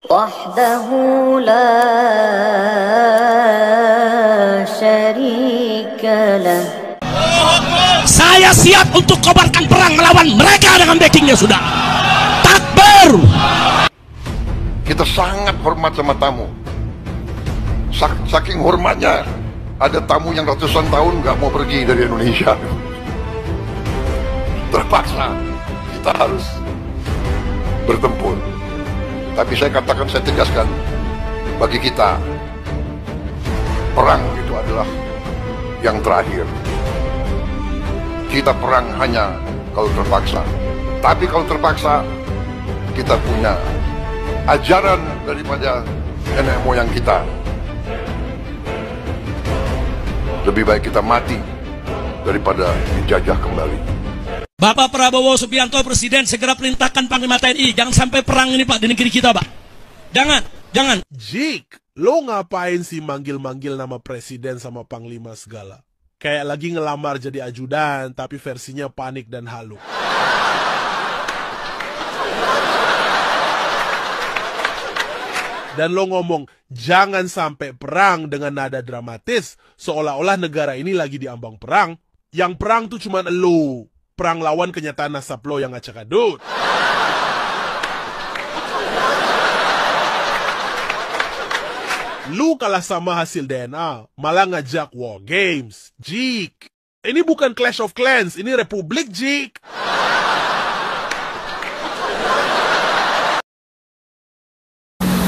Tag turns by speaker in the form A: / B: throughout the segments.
A: وحده لا شريك له.
B: Saya siap untuk kobarkan perang melawan mereka dengan backingnya sudah. Takbir.
C: Kita sangat hormat sama tamu. Saking hormatnya, ada tamu yang ratusan tahun nggak mau pergi dari Indonesia. Terpaksa kita harus bertempur. Tapi saya katakan, saya tegaskan, bagi kita perang itu adalah yang terakhir. Kita perang hanya kalau terpaksa. Tapi kalau terpaksa, kita punya ajaran daripada nenek moyang kita. Lebih baik kita mati daripada dijajah kembali.
B: Bapak Prabowo Subianto Presiden segera perintahkan Panglima TNI, jangan sampai perang ini Pak di negeri kita Pak. Jangan.
D: Jik, lo ngapain sih manggil-manggil nama presiden sama panglima segala? Kayak lagi ngelamar jadi ajudan, tapi versinya panik dan halu. Dan lo ngomong, jangan sampai perang dengan nada dramatis, seolah-olah negara ini lagi diambang perang. Yang perang tuh cuma lo. Perang lawan kenyataan nasab lo yang acak-adut. Lu kalah sama hasil DNA, malah ngajak war games. Jik, ini bukan Clash of Clans, ini Republik, Jik.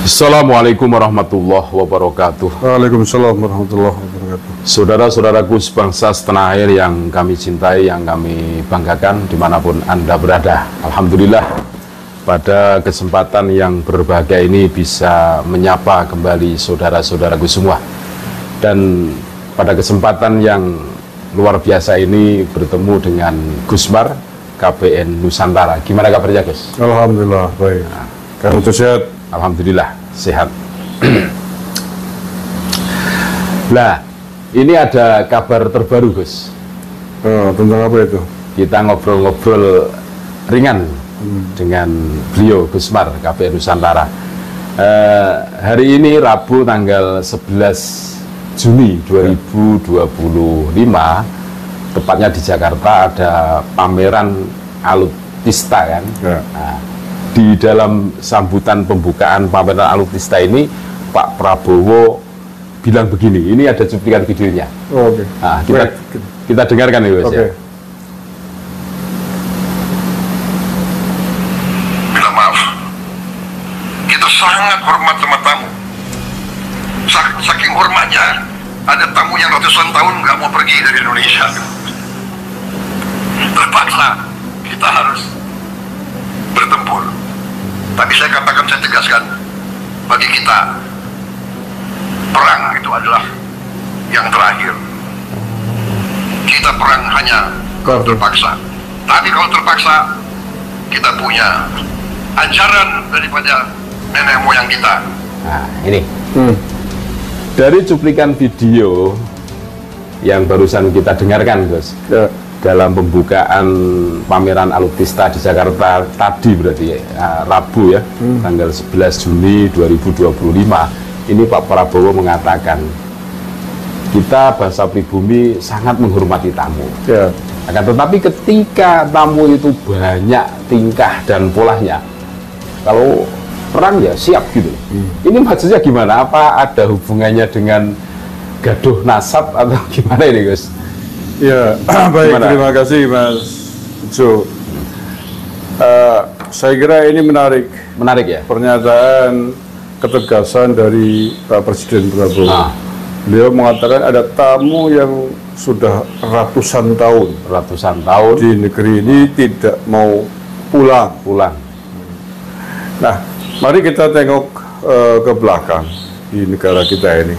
E: Assalamualaikum warahmatullahi wabarakatuh.
F: Waalaikumsalam warahmatullahi wabarakatuh.
E: Saudara-saudaraku sebangsa setanah air yang kami cintai, yang kami banggakan dimanapun Anda berada. Alhamdulillah pada kesempatan yang berbahagia ini bisa menyapa kembali saudara-saudaraku semua. Dan pada kesempatan yang luar biasa ini bertemu dengan Gusmar KPN Nusantara. Gimana kabarnya Gus?
F: Alhamdulillah baik. Kamu tuh sehat?
E: Alhamdulillah sehat. Nah, ini ada kabar terbaru Gus.
F: Tentang apa itu?
E: Kita ngobrol-ngobrol ringan dengan beliau Gusmar KPN Nusantara. Hari ini Rabu tanggal 11 Juni 2025, tepatnya di Jakarta ada pameran Alutista kan.
F: Ya.
E: Nah, di dalam sambutan pembukaan pameran Alutista ini Pak Prabowo bilang begini, ini ada cuplikan videonya.
F: Oh, oke.
E: Nah, kita dengarkan ya, Mas.
F: Oke.
E: Ya.
C: Minta maaf, kita sangat hormat sama tamu. Saking hormatnya, ada tamu yang ratusan tahun nggak mau pergi dari Indonesia. Terpaksa kita harus bertempur. Tapi saya katakan, saya tegaskan, bagi kita perang itu adalah yang terakhir. Kita perang hanya kalau terpaksa. Tapi kalau terpaksa, kita punya ajaran daripada nenek moyang kita.
E: Nah, ini dari cuplikan video yang barusan kita dengarkan, Gus.
F: Ya.
E: Dalam pembukaan pameran Alutista di Jakarta tadi, berarti Rabu ya, tanggal 11 Juni 2025, ini Pak Prabowo mengatakan kita bangsa pribumi sangat menghormati tamu.
F: Ya.
E: Akan tetapi ketika tamu itu banyak tingkah dan polanya, kalau perang ya siap gitu. Ini maksudnya gimana? Apa ada hubungannya dengan gaduh nasab atau gimana ini, Gus?
F: Ya, baik.
E: Gimana?
F: Terima kasih Mas Jo. Saya kira ini menarik
E: Menarik ya?
F: pernyataan ketegasan dari Pak Presiden Prabowo.
E: Nah.
F: Beliau mengatakan ada tamu yang sudah ratusan tahun di negeri ini tidak mau pulang. Nah, mari kita tengok ke belakang di negara kita ini.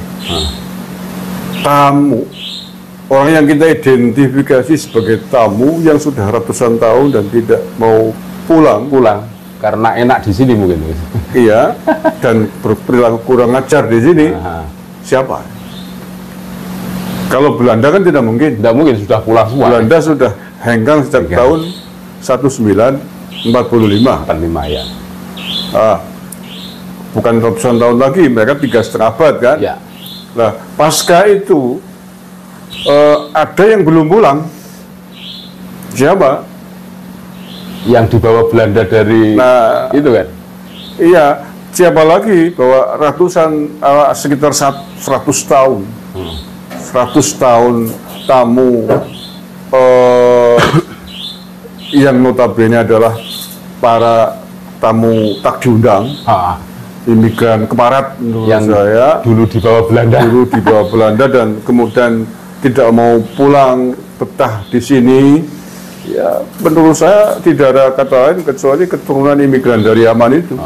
F: Tamu, orang yang kita identifikasi sebagai tamu yang sudah ratusan tahun dan tidak mau pulang
E: karena enak di sini mungkin.
F: iya, dan berperilaku kurang ajar di sini. Siapa? Kalau Belanda kan tidak mungkin.
E: Tidak mungkin, sudah pulang semua.
F: Belanda sudah hengkang sejak tahun 1945.
E: 45 ya.
F: bukan ratusan tahun lagi, mereka 3,5 abad kan.
E: Ya.
F: Nah, pasca itu ada yang belum pulang. Siapa?
E: Yang dibawa Belanda dari itu kan?
F: Iya, siapa lagi bahwa ratusan sekitar 100 tahun. 100 tahun tamu yang notabene adalah para tamu tak diundang, imigran keparat menurut
E: yang
F: saya
E: dulu dibawa Belanda
F: dan kemudian tidak mau pulang, betah di sini. Ya, menurut saya tidak ada kata lain kecuali keturunan imigran dari Yaman itu.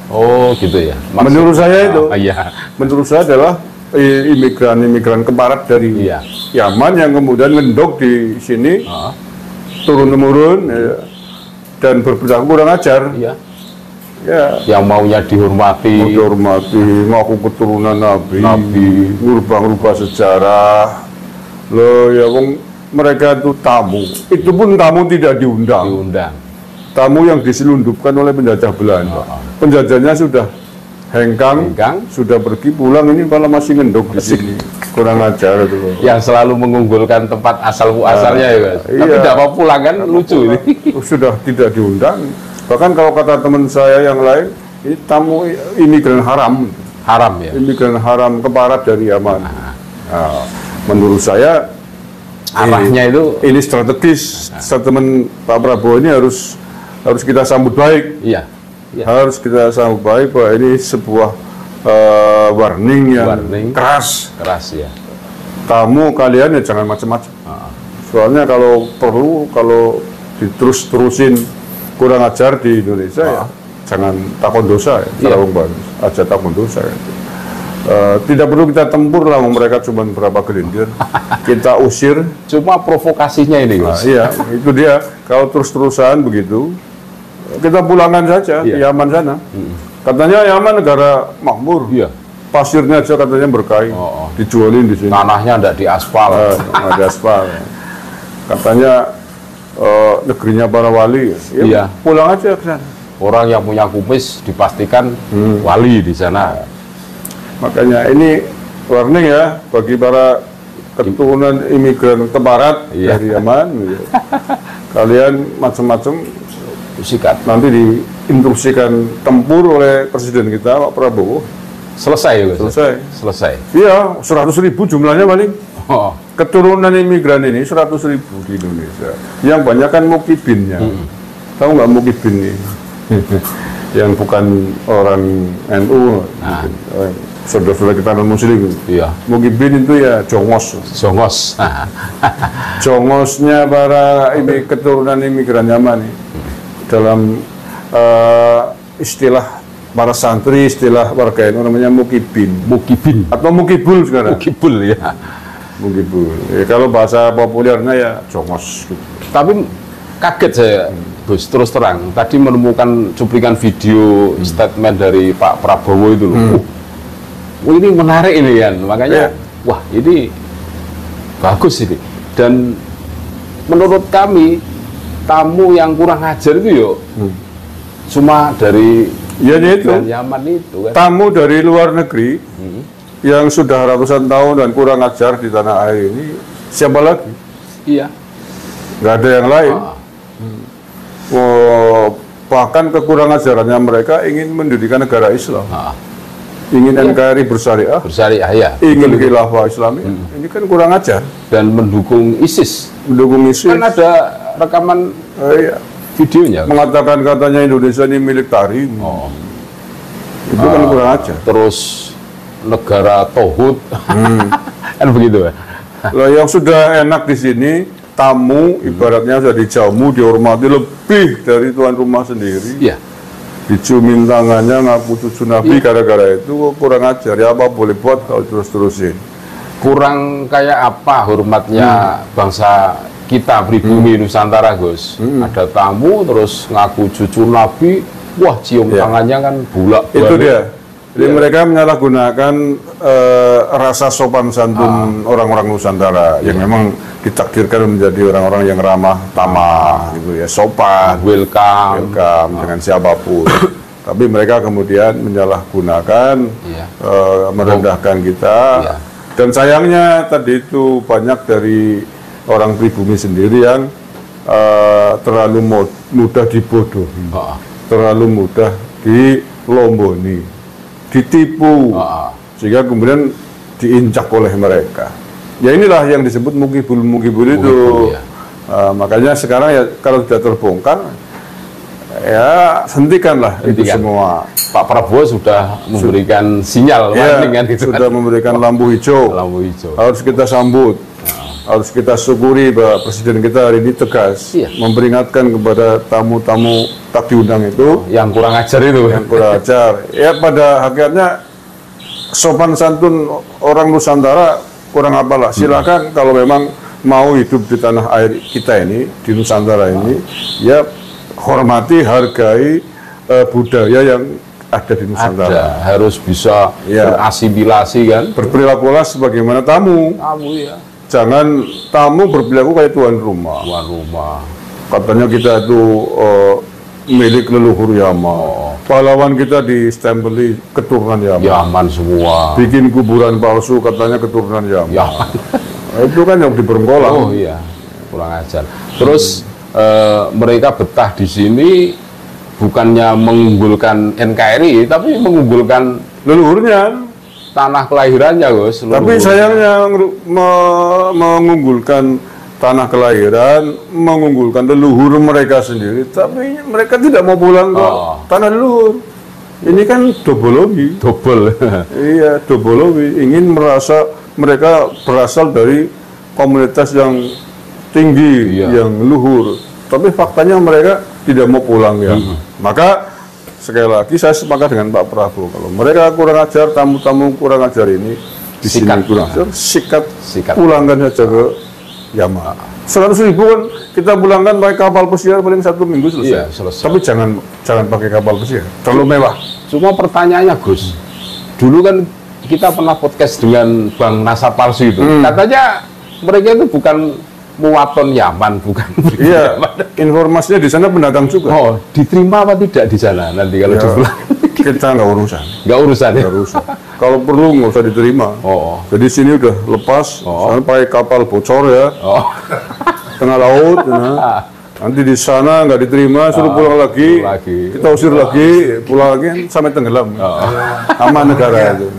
E: Oh, gitu ya.
F: Menurut saya itu.
E: Iya.
F: Menurut saya adalah imigran keparat dari Yaman yang kemudian ngendok di sini, turun-temurun, dan berperilaku kurang ajar.
E: Iya.
F: Ya.
E: Yang maunya dihormati,
F: ngaku keturunan Nabi, ngubah-ngubah sejarah. Loh, ya mereka itu tamu. Itu pun tamu tidak diundang. Tamu yang diselundupkan oleh penjajah Belanda. Penjajahnya sudah hengkang, sudah pergi pulang, ini kalau masih ngendok di sini. Kurang ajar itu.
E: Yang selalu mengunggulkan tempat asal muasalnya ya, Mas. Tapi tidak mau pulang kan, lucu ini.
F: Sudah tidak diundang. Bahkan kalau kata teman saya yang lain, ini tamu imigran haram.
E: Haram ya.
F: Imigran haram keparat dari Yaman. Menurut saya
E: arahnya
F: ini strategis. Statement Pak Prabowo ini harus kita sambut baik.
E: Iya.
F: Harus kita sambut baik bahwa ini sebuah warning yang keras ya. Tamu kalian ya jangan macam-macam. Soalnya kalau perlu, kalau diterus-terusin kurang ajar di Indonesia ya jangan takon dosa ya. Aja takon dosa ya. Tidak perlu kita tempur lah, mereka cuma berapa gelintir, kita usir.
E: Cuma provokasinya ini, Mas.
F: Iya, itu dia. Kalau terus-terusan begitu, kita pulangkan saja di Yaman sana. Katanya Yaman negara makmur.
E: Iya.
F: Pasirnya aja katanya berkahi, dijualin di sini.
E: Tanahnya tidak diaspal.
F: Nggak diaspal. Katanya negerinya para wali. Ya, pulang aja ke sana.
E: Orang yang punya kumis dipastikan wali di sana.
F: Makanya ini warning ya bagi para keturunan imigran keparat dari Yaman. Kalian macam-macam
E: sikat
F: nanti diinstruksikan tempur oleh Presiden kita Pak Prabowo.
E: Selesai ya, selesai.
F: Iya, 100.000 jumlahnya paling. Keturunan imigran ini 100.000 di Indonesia. Yang banyak kan mukibinnya. Tahu nggak mukibin ini? Yang bukan orang NU. Saudara-saudara kita non-muslim.
E: Iya.
F: Mukibin itu ya jongos. Jongosnya para keturunan imigran Yaman nih. Dalam istilah para santri, istilah warga NU namanya mukibin atau mukibul sekarang.
E: Mukibul ya.
F: Mukibul. Ya, kalau bahasa populernya ya jongos. Gitu.
E: Tapi kaget saya, Gus, terus terang. Tadi menemukan cuplikan video statement dari Pak Prabowo itu loh. Ini menarik ini kan, makanya wah ini bagus ini. Dan menurut kami tamu yang kurang ajar itu yuk cuma dari Yaman itu kan.
F: Tamu dari luar negeri yang sudah ratusan tahun dan kurang ajar di tanah air ini siapa lagi?
E: Iya.
F: Nggak ada yang lain. Bahkan kekurangan ajarannya mereka ingin mendirikan negara Islam. Ingin NKRI bersyariah,
E: ya.
F: Ingin khilafah Islami, ini kan kurang ajar.
E: Dan mendukung ISIS. Kan ada rekaman videonya.
F: Mengatakan katanya Indonesia ini milik Tarim. Itu kan kurang ajar.
E: Terus negara Tauhid, kan begitu ya.
F: Lah yang sudah enak di sini, tamu ibaratnya sudah dijamu, dihormati lebih dari tuan rumah sendiri.
E: Iya.
F: Diciumin tangannya, ngaku cucu Nabi, gara-gara itu kurang ajar. Ya apa boleh buat kalau terus-terusin.
E: Kurang kayak apa hormatnya bangsa kita pribumi Nusantara, Gus. Ada tamu terus ngaku cucu Nabi, wah cium tangannya kan bulak.
F: Itu dia. Jadi mereka menyalahgunakan rasa sopan santun orang-orang Nusantara yang memang ditakdirkan menjadi orang-orang yang ramah tamah gitu ya, sopan, welcome dengan siapapun. Tapi mereka kemudian menyalahgunakan, merendahkan kita.
E: Iya.
F: Dan sayangnya tadi itu banyak dari orang pribumi sendiri yang terlalu mudah dibodohi, terlalu mudah dilomboni, ditipu, sehingga kemudian diinjak oleh mereka. Ya inilah yang disebut mukibul itu.
E: Ya.
F: Makanya sekarang ya kalau sudah terbongkar, ya hentikanlah itu semua.
E: Pak Prabowo sudah memberikan sinyal warning kan gitu
F: sudah memberikan lampu hijau.
E: Lampu hijau.
F: Harus kita sambut. Harus kita syukuri bahwa Presiden kita hari ini tegas memperingatkan kepada tamu-tamu tak diundang itu
E: yang kurang ajar itu.
F: Yang kurang ajar. Ya pada hakikatnya sopan santun orang Nusantara kurang apalah. Silakan kalau memang mau hidup di tanah air kita ini, di Nusantara ini, ya hormati, hargai budaya yang ada di Nusantara.
E: Harus bisa berasimilasi kan.
F: Berperilakulah sebagaimana tamu.
E: Tamu ya.
F: Jangan tamu berperilaku kayak tuan rumah.
E: Tuan rumah.
F: Katanya kita itu milik leluhur Yaman. Pahlawan kita distempeli keturunan Yaman.
E: Yaman semua.
F: Bikin kuburan palsu katanya keturunan Yaman. Itu kan yang diberenggolan.
E: Oh iya, kurang ajar. Terus mereka betah di sini bukannya mengunggulkan NKRI, tapi mengunggulkan
F: leluhurnya.
E: Tanah kelahirannya, Gus.
F: Tapi sayangnya mengunggulkan tanah kelahiran, mengunggulkan leluhur mereka sendiri, tapi mereka tidak mau pulang ke tanah leluhur. Ini kan dobologi.
E: Dobol.
F: Iya, dobologi. Ingin merasa mereka berasal dari komunitas yang tinggi, yang luhur. Tapi faktanya mereka tidak mau pulang ya. Maka sekali lagi saya sepakat dengan Pak Prabowo, kalau mereka kurang ajar, tamu-tamu kurang ajar ini di sini kurang ajar, sikat pulangkan saja ke Yaman. 100.000 kan kita pulangkan pakai kapal pesiar paling 1 minggu selesai.
E: Iya, selesai.
F: Tapi jangan pakai kapal pesiar, terlalu mewah.
E: Cuma pertanyaannya Gus, dulu kan kita pernah podcast dengan Bang Nasab Palsu itu, katanya mereka itu bukan muwaton Yaman, bukan.
F: Iya, informasinya di sana pendatang juga.
E: Oh, diterima apa tidak di sana nanti kalau dipulang?
F: Kita nggak urusan.
E: Nggak urusan ya?
F: Nggak urusan. Kalau perlu nggak usah diterima. Jadi sini udah lepas, pakai kapal bocor ya, tengah laut. Nanti di sana nggak diterima, suruh pulang lagi, kita usir lagi, pulang lagi sampai tenggelam. Aman negara itu.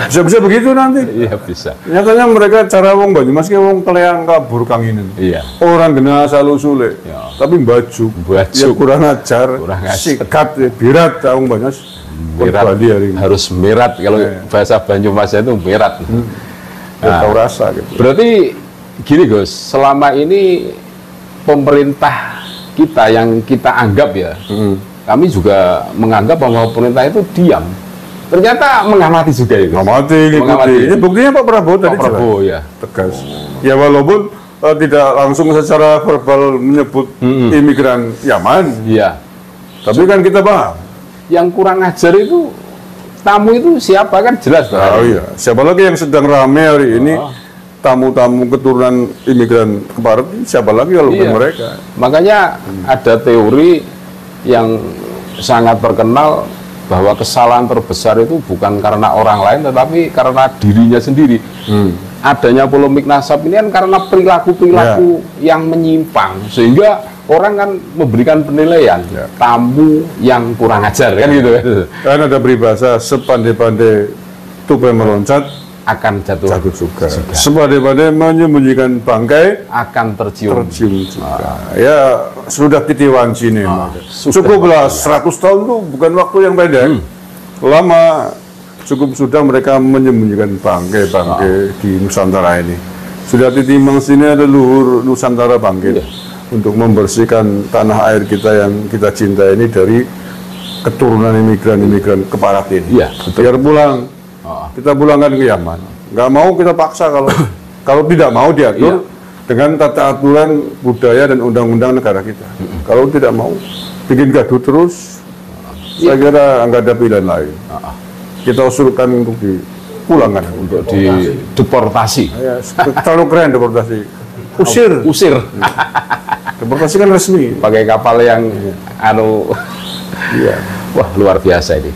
F: Bisa-bisa begitu nanti.
E: Iya bisa.
F: Nyatanya mereka cara wong Banyumas ki wong keleang kabur kang ini.
E: Iya.
F: Orang genah salu sule. Tapi baju. Ya kurang ajar. Sikat birat wong Banyumas.
E: Merat. Harus merat kalau bahasa Banyumasnya itu merat.
F: Tahu rasa gitu.
E: Berarti gini Gus, selama ini pemerintah kita yang kita anggap ya, kami juga menganggap bahwa pemerintah itu diam. Ternyata mengamati juga itu.
F: Mengamati. Ini buktinya Pak Prabowo tadi.
E: Pak Prabowo ya
F: tegas. Ya walaupun tidak langsung secara verbal menyebut imigran Yaman.
E: Iya.
F: Tapi kan kita paham.
E: Yang kurang ajar itu tamu itu siapa kan jelas.
F: Oh iya. Siapa lagi yang sedang ramai hari ini? Tamu-tamu keturunan imigran ke barat, siapa lagi kalau bukan mereka?
E: Makanya ada teori yang sangat terkenal bahwa kesalahan terbesar itu bukan karena orang lain, tetapi karena dirinya sendiri. Adanya polemik nasab ini kan karena perilaku-perilaku yang menyimpang, sehingga orang kan memberikan penilaian tamu yang kurang ajar kan gitu.
F: Kan ada peribahasa sepandai-pandai tupai meloncat
E: akan jatuh juga.
F: Sepandai-pandai menyembunyikan bangkai
E: akan tercium
F: juga. Ya sudah titiwan sini. Cukuplah 100 tahun itu bukan waktu yang pendek. Lama cukup sudah mereka menyembunyikan bangkai di Nusantara ini. Sudah titimang sini ada luhur Nusantara bangkit untuk membersihkan tanah air kita yang kita cinta ini dari keturunan imigran-imigran keparat ini. Biar pulang. Kita pulangkan ke Yaman. Nggak mau kita paksa kalau tidak mau diatur dengan tata aturan budaya dan undang-undang negara kita. Kalau tidak mau bikin gaduh terus, saya kira nggak ada pilihan lain. Kita usulkan untuk dipulangkan,
E: untuk dideportasi.
F: Terlalu keren deportasi. Usir. Deportasi kan resmi.
E: Pakai kapal yang
F: Iya.
E: Wah, luar biasa ini.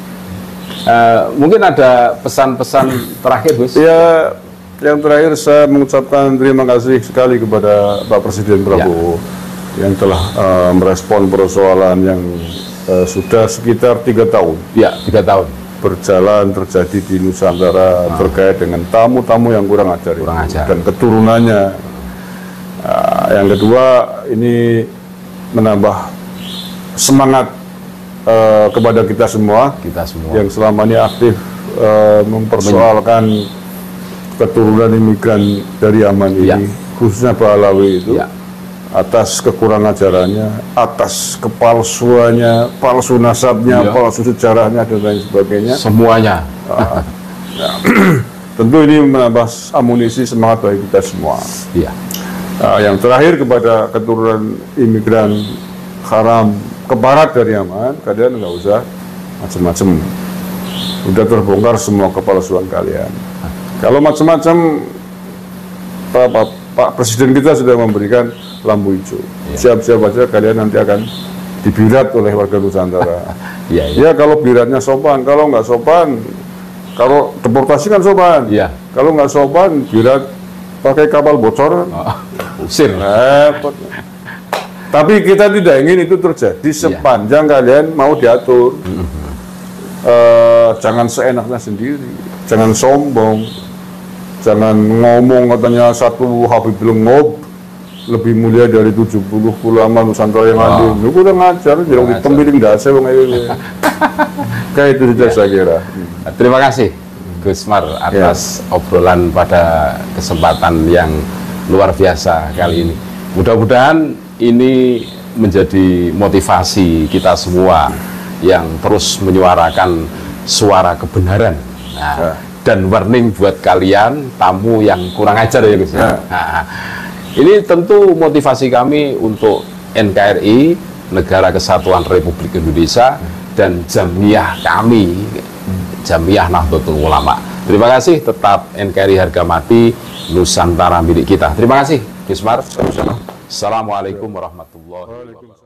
E: Mungkin ada pesan-pesan terakhir, Gus?
F: Ya, yang terakhir saya mengucapkan terima kasih sekali kepada Pak Presiden Prabowo yang telah merespon persoalan yang sudah sekitar 3 tahun.
E: Ya, 3 tahun
F: berjalan terjadi di Nusantara terkait dengan tamu-tamu yang kurang ajar dan keturunannya. Yang kedua, ini menambah semangat kepada kita semua yang selama ini aktif mempersoalkan keturunan imigran dari Yaman ini, khususnya Pak Alawi itu, atas kekurang ajarannya, atas kepalsuannya, palsu nasabnya, palsu sejarahnya dan lain sebagainya.
E: Semuanya.
F: Tentu ini menambah amunisi semangat bagi kita semua.
E: Iya.
F: Yang terakhir kepada keturunan imigran haram ke barat dari Yaman, kalian nggak usah macam-macam. Udah terbongkar semua kepalsuan kalian. Kalau macam-macam, Pak Presiden kita sudah memberikan lampu hijau. Siap-siap aja kalian nanti akan dibirat oleh warga Nusantara. Ya kalau biratnya sopan, kalau nggak sopan, kalau deportasi kan sopan. Kalau nggak sopan, birat pakai kapal bocor.
E: Usir.
F: Repot. Tapi kita tidak ingin itu terjadi sepanjang kalian mau diatur. Jangan seenaknya sendiri, jangan sombong, jangan ngomong katanya satu Habib Lengob lebih mulia dari 70 ulama Nusantara yang ada. Itu udah ngajar, jadi pembiling dasar wong ayo. Kayak itu saja saya kira.
E: Terima kasih Gus Mar atas obrolan pada kesempatan yang luar biasa kali ini. Mudah-mudahan ini menjadi motivasi kita semua yang terus menyuarakan suara kebenaran. Dan warning buat kalian tamu yang kurang ajar ya Gus. Ini tentu motivasi kami untuk NKRI, Negara Kesatuan Republik Indonesia, dan Jamiyah kami, Jamiyah Nahdlatul Ulama. Terima kasih, tetap NKRI harga mati, Nusantara milik kita. Terima kasih Gus Mar. Assalamualaikum warahmatullahi wabarakatuh.